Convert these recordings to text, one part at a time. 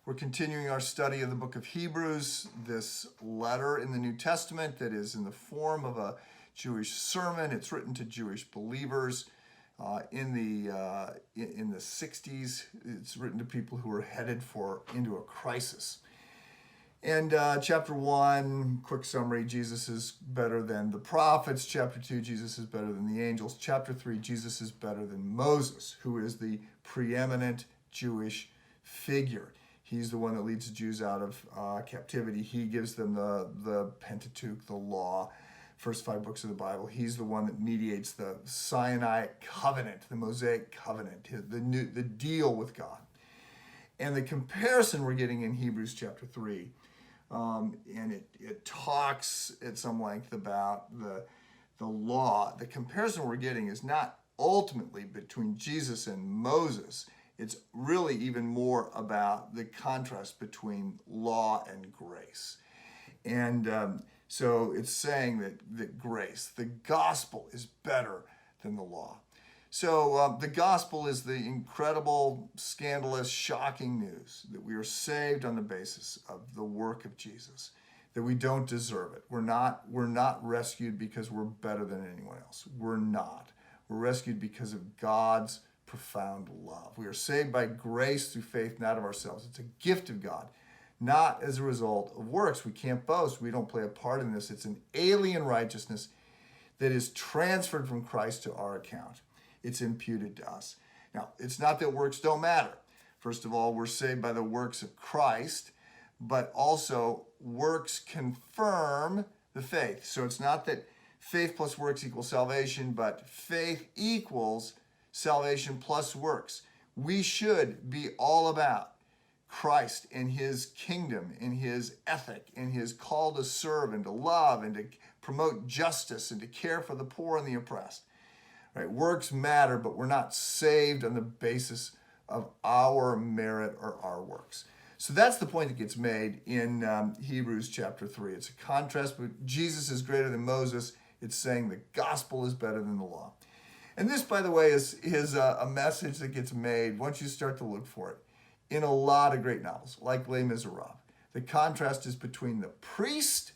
We're continuing our study of the book of Hebrews, this letter in the New Testament that is in the form of a Jewish sermon. It's written to Jewish believers in the 60s. It's written to people who are headed into a crisis. And chapter 1, quick summary, Jesus is better than the prophets. Chapter 2, Jesus is better than the angels. Chapter 3, Jesus is better than Moses, who is the preeminent Jewish figure. He's the one that leads the Jews out of captivity. He gives them the Pentateuch, the law, first 5 books of the Bible. He's the one that mediates the Sinaitic covenant, the Mosaic covenant, the deal with God. And the comparison we're getting in Hebrews chapter 3, and it talks at some length about the law. The comparison we're getting is not ultimately between Jesus and Moses. It's really even more about the contrast between law and grace. And so it's saying that grace, the gospel, is better than the law. So the gospel is the incredible, scandalous, shocking news that we are saved on the basis of the work of Jesus, that we don't deserve it. We're not rescued because we're better than anyone else. We're not. We're rescued because of God's profound love. We are saved by grace through faith, not of ourselves. It's a gift of God, not as a result of works. We can't boast. We don't play a part in this. It's an alien righteousness that is transferred from Christ to our account. It's imputed to us. Now, it's not that works don't matter. First of all, we're saved by the works of Christ, but also works confirm the faith. So it's not that faith plus works equals salvation, but faith equals salvation plus works. We should be all about Christ and his kingdom and his ethic and his call to serve and to love and to promote justice and to care for the poor and the oppressed. Right? Works matter, but we're not saved on the basis of our merit or our works. So that's the point that gets made in Hebrews chapter 3. It's a contrast, but Jesus is greater than Moses. It's saying the gospel is better than the law. And this, by the way, is a message that gets made once you start to look for it in a lot of great novels, like Les Miserables. The contrast is between the priest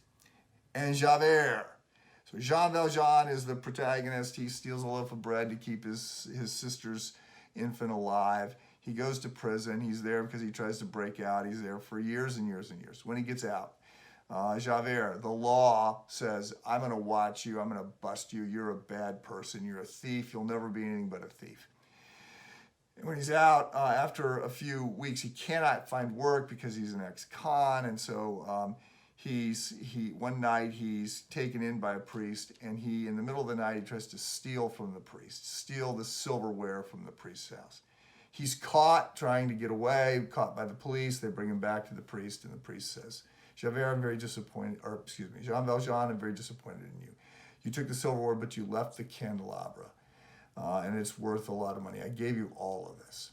and Javert. So Jean Valjean is the protagonist. He steals a loaf of bread to keep his sister's infant alive. He goes to prison. He's there because he tries to break out. He's there for years and years and years. When he gets out, Javert, the law says, I'm going to watch you. I'm going to bust you. You're a bad person. You're a thief. You'll never be anything but a thief. And when he's out, after a few weeks, he cannot find work because he's an ex-con. And so one night he's taken in by a priest, and in the middle of the night, he tries to steal from the priest, steal the silverware from the priest's house. He's caught trying to get away, caught by the police. They bring him back to the priest, and the priest says, Jean Valjean, I'm very disappointed in you. You took the silverware, but you left the candelabra, and it's worth a lot of money. I gave you all of this.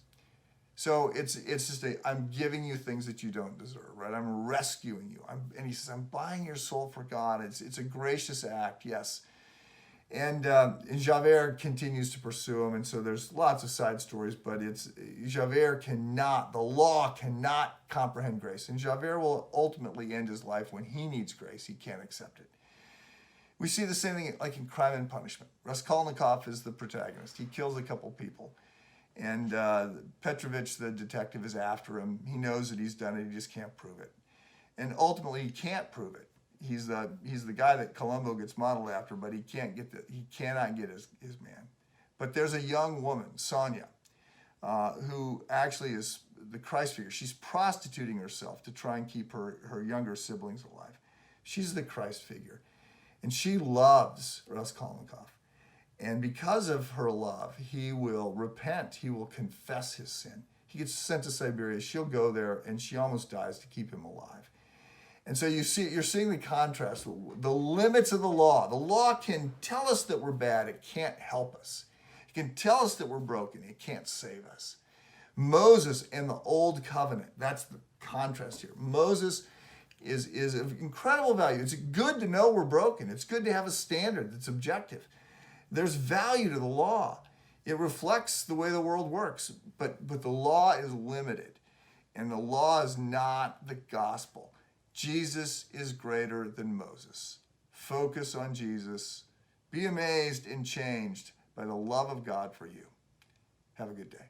So it's just I'm giving you things that you don't deserve, right? I'm rescuing you. And he says, I'm buying your soul for God. It's a gracious act, yes. And Javert continues to pursue him, and so there's lots of side stories, but the law cannot comprehend grace. And Javert will ultimately end his life when he needs grace. He can't accept it. We see the same thing like in Crime and Punishment. Raskolnikov is the protagonist. He kills a couple people. And Petrovich, the detective, is after him. He knows that he's done it. He just can't prove it. And ultimately, he can't prove it. He's the guy that Columbo gets modeled after, but he cannot get his man. But there's a young woman, Sonia, who actually is the Christ figure. She's prostituting herself to try and keep her younger siblings alive. She's the Christ figure. And she loves Raskolnikov. And because of her love, he will repent. He will confess his sin. He gets sent to Siberia. She'll go there, and she almost dies to keep him alive. And so you're seeing the contrast, the limits of the law. The law can tell us that we're bad. It can't help us. It can tell us that we're broken. It can't save us. Moses and the old covenant, that's the contrast here. Moses is of incredible value. It's good to know we're broken. It's good to have a standard that's objective. There's value to the law. It reflects the way the world works, but the law is limited. And the law is not the gospel. Jesus is greater than Moses. Focus on Jesus. Be amazed and changed by the love of God for you. Have a good day.